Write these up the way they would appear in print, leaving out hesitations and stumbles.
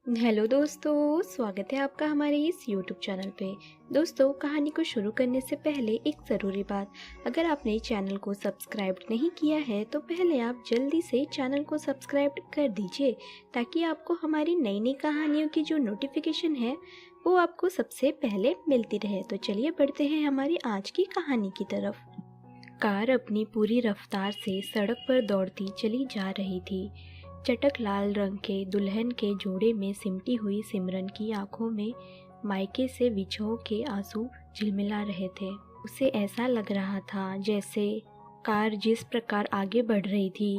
Hello दोस्तों, स्वागत है आपका हमारे इस YouTube चैनल पे। दोस्तों, कहानी को शुरू करने से पहले एक ज़रूरी बात, अगर आपने चैनल को सब्सक्राइब नहीं किया है तो पहले आप जल्दी से चैनल को सब्सक्राइब कर दीजिए ताकि आपको हमारी नई नई कहानियों की जो नोटिफिकेशन है वो आपको सबसे पहले मिलती रहे। तो चलिए बढ़ते हैं हमारी आज की कहानी की तरफ। कार अपनी पूरी रफ्तार से सड़क पर दौड़ती चली जा रही थी। चटक लाल रंग के दुल्हन के जोड़े में सिमटी हुई सिमरन की आंखों में मायके से विछोह के आंसू झिलमिला रहे थे। उसे ऐसा लग रहा था जैसे कार जिस प्रकार आगे बढ़ रही थी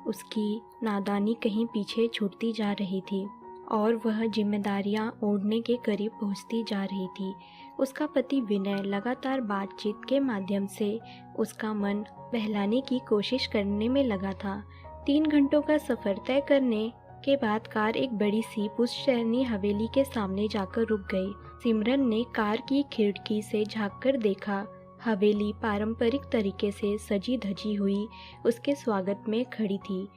उसकी नादानी कहीं पीछे छूटती जा रही थी और वह जिम्मेदारियां ओढ़ने के करीब पहुंचती जा रही थी। उसका पति विनय लगातार बातचीत के माध्यम से उसका मन बहलाने की कोशिश करने में लगा था। 3 घंटों का सफ़र तय करने के बाद कार एक बड़ी सी पुश्तैनी हवेली के सामने जाकर रुक गई। सिमरन ने कार की खिड़की से झांककर देखा। हवेली पारंपरिक तरीके से सजी धजी हुई उसके स्वागत में खड़ी थी।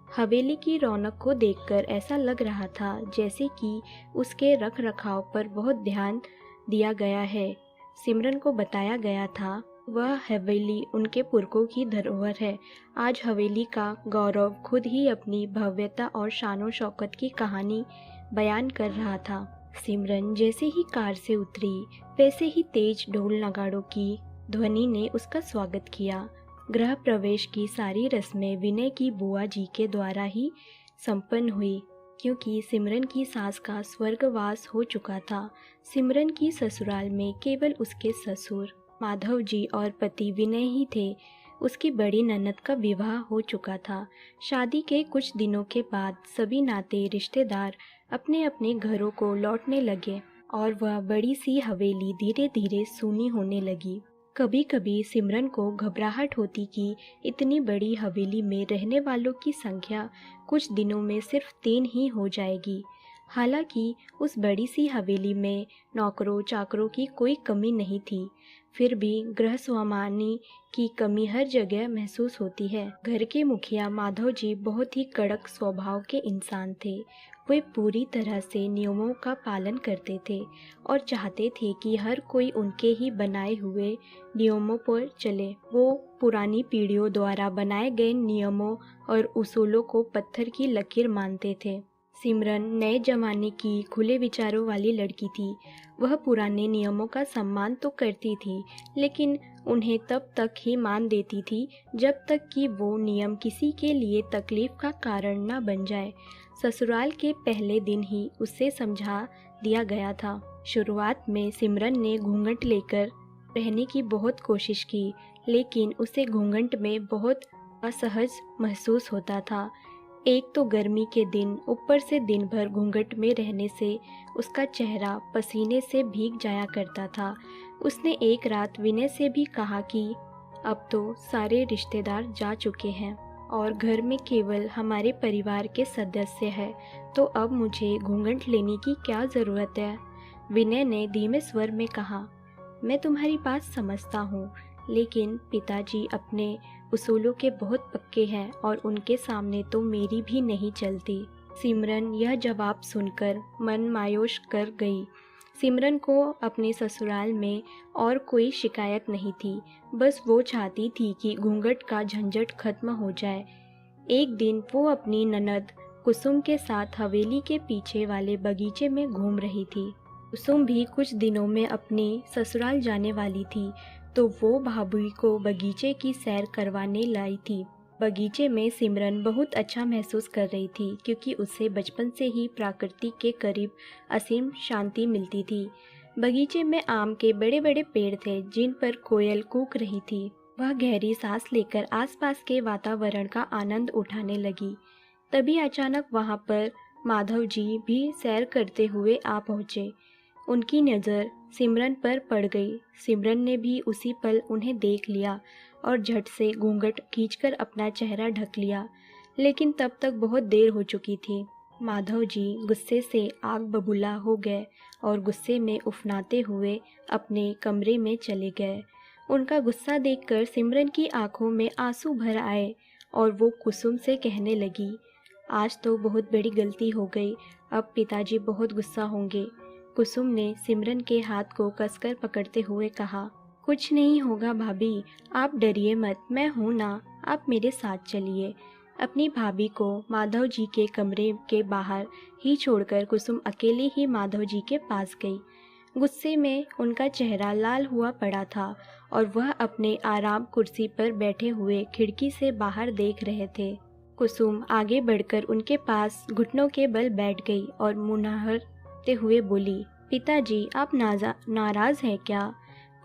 हवेली की रौनक को देखकर ऐसा लग रहा था जैसे कि उसके रख रखाव पर बहुत ध्यान दिया गया है। सिमरन को बताया गया था वह हवेली उनके पुरखों की धरोहर है। आज हवेली का गौरव खुद ही अपनी भव्यता और शानो शौकत की कहानी बयान कर रहा था। सिमरन जैसे ही कार से उतरी वैसे ही तेज ढोल नगाड़ों की ध्वनि ने उसका स्वागत किया। गृह प्रवेश की सारी रस्में विनय की बुआ जी के द्वारा ही संपन्न हुई क्योंकि सिमरन की सास का स्वर्गवास हो चुका था। सिमरन की ससुराल में केवल उसके ससुर माधव जी और पति विनय ही थे। उसकी बड़ी ननद का विवाह हो चुका था। शादी के कुछ दिनों के बाद सभी नाते रिश्तेदार अपने अपने घरों को लौटने लगे और वह बड़ी सी हवेली धीरे धीरे सूनी होने लगी। कभी कभी सिमरन को घबराहट होती कि इतनी बड़ी हवेली में रहने वालों की संख्या कुछ दिनों में सिर्फ 3 ही हो जाएगी। हालांकि उस बड़ी सी हवेली में नौकरों चाकरों की कोई कमी नहीं थी, फिर भी गृहस्वामिनी की कमी हर जगह महसूस होती है। घर के मुखिया माधव जी बहुत ही कड़क स्वभाव के इंसान थे। वे पूरी तरह से नियमों का पालन करते थे और चाहते थे कि हर कोई उनके ही बनाए हुए नियमों पर चले। वो पुरानी पीढ़ियों द्वारा बनाए गए नियमों और उसूलों को पत्थर की लकीर मानते थे। सिमरन नए जमाने की खुले विचारों वाली लड़की थी। वह पुराने नियमों का सम्मान तो करती थी लेकिन उन्हें तब तक ही मान देती थी जब तक कि वो नियम किसी के लिए तकलीफ का कारण न बन जाए। ससुराल के पहले दिन ही उसे समझा दिया गया था। शुरुआत में सिमरन ने घूंघट लेकर रहने की बहुत कोशिश की लेकिन उसे घूंघट में बहुत असहज महसूस होता था। एक तो गर्मी के दिन, ऊपर से दिन भर घूंघट में रहने से उसका चेहरा पसीने से भीग जाया करता था। उसने एक रात विनय से भी कहा कि अब तो सारे रिश्तेदार जा चुके हैं और घर में केवल हमारे परिवार के सदस्य हैं, तो अब मुझे घूंघट लेने की क्या ज़रूरत है। विनय ने धीमे स्वर में कहा, मैं तुम्हारी बात समझता हूँ लेकिन पिताजी अपने उसूलों के बहुत पक्के हैं और उनके सामने तो मेरी भी नहीं चलती। सिमरन यह जवाब सुनकर मन मायूस कर गई। सिमरन को अपने ससुराल में और कोई शिकायत नहीं थी, बस वो चाहती थी कि घूंघट का झंझट खत्म हो जाए। एक दिन वो अपनी ननद कुसुम के साथ हवेली के पीछे वाले बगीचे में घूम रही थी। कुसुम भी कुछ दिनों में अपनी ससुराल जाने वाली थी तो वो भाभी को बगीचे की सैर करवाने लाई थी। बगीचे में सिमरन बहुत अच्छा महसूस कर रही थी क्योंकि उसे बचपन से ही प्रकृति के करीब असीम शांति मिलती थी। बगीचे में आम के बड़े बड़े पेड़ थे जिन पर कोयल कूक रही थी। वह गहरी सांस लेकर आसपास के वातावरण का आनंद उठाने लगी। तभी अचानक वहाँ पर माधव जी भी सैर करते हुए आ पहुँचे। उनकी नज़र सिमरन पर पड़ गई। सिमरन ने भी उसी पल उन्हें देख लिया और झट से घूंघट खींचकर अपना चेहरा ढक लिया, लेकिन तब तक बहुत देर हो चुकी थी। माधव जी गुस्से से आग बबूला हो गए और गुस्से में उफनाते हुए अपने कमरे में चले गए। उनका गुस्सा देखकर सिमरन की आंखों में आंसू भर आए और वो कुसुम से कहने लगी, आज तो बहुत बड़ी गलती हो गई, अब पिताजी बहुत गुस्सा होंगे। कुसुम ने सिमरन के हाथ को कसकर पकड़ते हुए कहा। कुछ नहीं होगा भाभी, आप डरिए मत, मैं हूँ ना, आप मेरे साथ चलिए। अपनी भाभी को माधव जी के कमरे के बाहर ही छोड़कर कुसुम अकेले ही माधव जी के पास गई। गुस्से में उनका चेहरा लाल हुआ पड़ा था और वह अपने आराम कुर्सी पर बैठे हुए खिड़की से बाहर देख रहे थे। कुसुम आगे बढ़कर उनके पास घुटनों के बल बैठ गई और मुनहरते हुए बोली, पिताजी आप नाराज हैं क्या?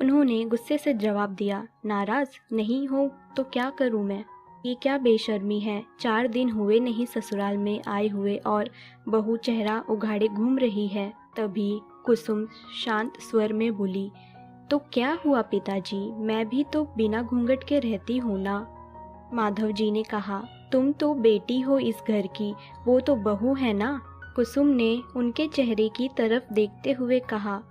उन्होंने गुस्से से जवाब दिया, नाराज नहीं हो तो क्या करूं मैं? ये क्या बेशर्मी है, 4 दिन हुए नहीं ससुराल में आए हुए और बहू चेहरा उघाड़े घूम रही है। तभी कुसुम शांत स्वर में बोली, तो क्या हुआ पिताजी, मैं भी तो बिना घूंघट के रहती हूँ ना। माधव जी ने कहा, तुम तो बेटी हो इस घर की, वो तो बहू है ना। कुसुम ने उनके चेहरे की तरफ देखते हुए कहा,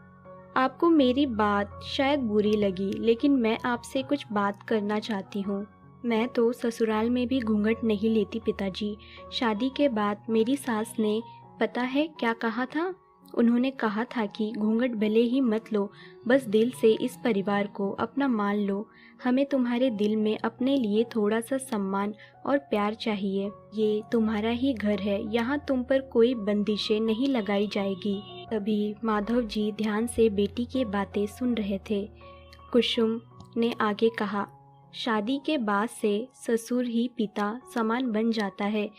आपको मेरी बात शायद बुरी लगी, लेकिन मैं आपसे कुछ बात करना चाहती हूँ। मैं तो ससुराल में भी घूंघट नहीं लेती पिताजी। शादी के बाद मेरी सास ने पता है क्या कहा था? उन्होंने कहा था कि घूंघट भले ही मत लो, बस दिल से इस परिवार को अपना मान लो। हमें तुम्हारे दिल में अपने लिए थोड़ा सा सम्मान और प्यार चाहिए। ये तुम्हारा ही घर है, यहाँ तुम पर कोई बंदिशें नहीं लगाई जाएगी। तभी माधव जी ध्यान से बेटी की बातें सुन रहे थे। कुसुम ने आगे कहा, शादी के बाद से ससुर ही पिता समान बन जाता है,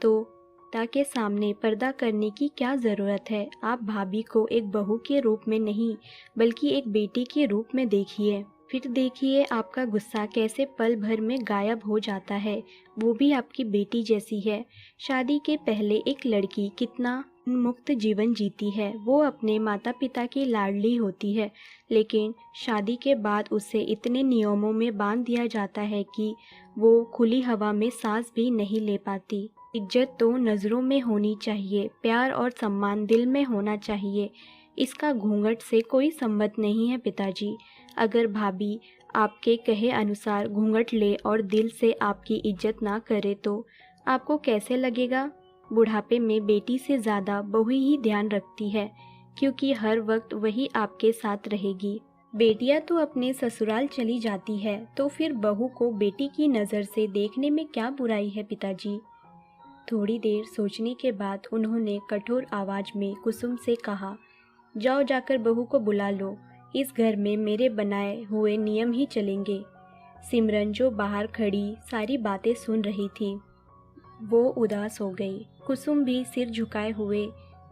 तो पिता के सामने पर्दा करने की क्या ज़रूरत है? आप भाभी को एक बहू के रूप में नहीं बल्कि एक बेटी के रूप में देखिए। फिर देखिए आपका गुस्सा कैसे पल भर में गायब हो जाता है। वो भी आपकी बेटी जैसी है। शादी के पहले एक लड़की कितना मुक्त जीवन जीती है, वो अपने माता पिता की लाडली होती है, लेकिन शादी के बाद उसे इतने नियमों में बांध दिया जाता है कि वो खुली हवा में सांस भी नहीं ले पाती। इज्जत तो नज़रों में होनी चाहिए, प्यार और सम्मान दिल में होना चाहिए। इसका घूंघट से कोई संबंध नहीं है पिताजी। अगर भाभी आपके कहे अनुसार घूंघट ले और दिल से आपकी इज्जत ना करे तो आपको कैसे लगेगा? बुढ़ापे में बेटी से ज़्यादा बहू ही ध्यान रखती है, क्योंकि हर वक्त वही आपके साथ रहेगी। बेटियां तो अपने ससुराल चली जाती है, तो फिर बहू को बेटी की नज़र से देखने में क्या बुराई है पिताजी? थोड़ी देर सोचने के बाद उन्होंने कठोर आवाज़ में कुसुम से कहा, जाओ जाकर बहू को बुला लो। इस घर में मेरे बनाए हुए नियम ही चलेंगे। सिमरन जो बाहर खड़ी सारी बातें सुन रही थी, वो उदास हो गई। कुसुम भी सिर झुकाए हुए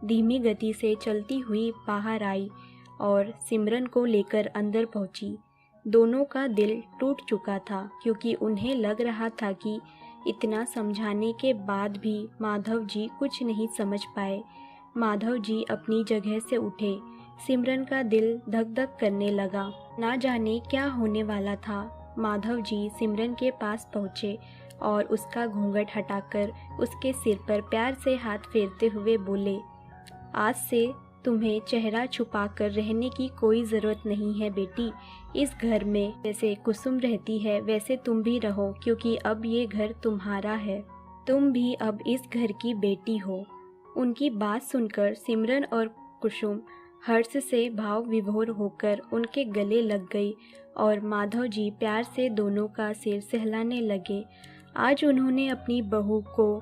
धीमी गति से चलती हुई बाहर आई और सिमरन को लेकर अंदर पहुंची। दोनों का दिल टूट चुका था, क्योंकि उन्हें लग रहा था कि इतना समझाने के बाद भी माधव जी कुछ नहीं समझ पाए। माधव जी अपनी जगह से उठे। सिमरन का दिल धक धक करने लगा, ना जाने क्या होने वाला था। माधव जी सिमरन के पास पहुँचे और उसका घूंघट हटाकर उसके सिर पर प्यार से हाथ फेरते हुए बोले, आज से तुम्हें चेहरा छुपाकर रहने की कोई ज़रूरत नहीं है बेटी। इस घर में जैसे कुसुम रहती है वैसे तुम भी रहो, क्योंकि अब ये घर तुम्हारा है। तुम भी अब इस घर की बेटी हो। उनकी बात सुनकर सिमरन और कुसुम हर्ष से भाव विभोर होकर उनके गले लग गई और माधव जी प्यार से दोनों का सिर सहलाने लगे। आज उन्होंने अपनी बहू को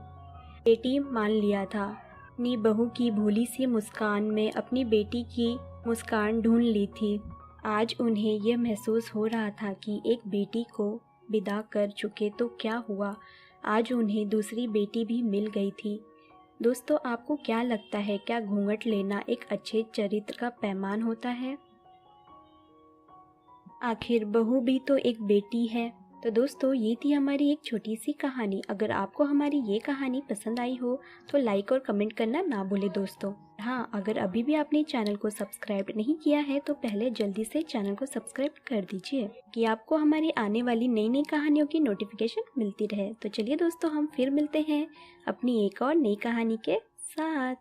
बेटी मान लिया था। अपनी बहू की भोली सी मुस्कान में अपनी बेटी की मुस्कान ढूंढ ली थी। आज उन्हें यह महसूस हो रहा था कि एक बेटी को विदा कर चुके तो क्या हुआ, आज उन्हें दूसरी बेटी भी मिल गई थी। दोस्तों, आपको क्या लगता है, क्या घूंघट लेना एक अच्छे चरित्र का पैमाना होता है? आखिर बहू भी तो एक बेटी है। तो दोस्तों, ये थी हमारी एक छोटी सी कहानी। अगर आपको हमारी ये कहानी पसंद आई हो तो लाइक और कमेंट करना ना भूले दोस्तों। हाँ, अगर अभी भी आपने चैनल को सब्सक्राइब नहीं किया है तो पहले जल्दी से चैनल को सब्सक्राइब कर दीजिए कि आपको हमारी आने वाली नई नई कहानियों की नोटिफिकेशन मिलती रहे। तो चलिए दोस्तों, हम फिर मिलते हैं अपनी एक और नई कहानी के साथ।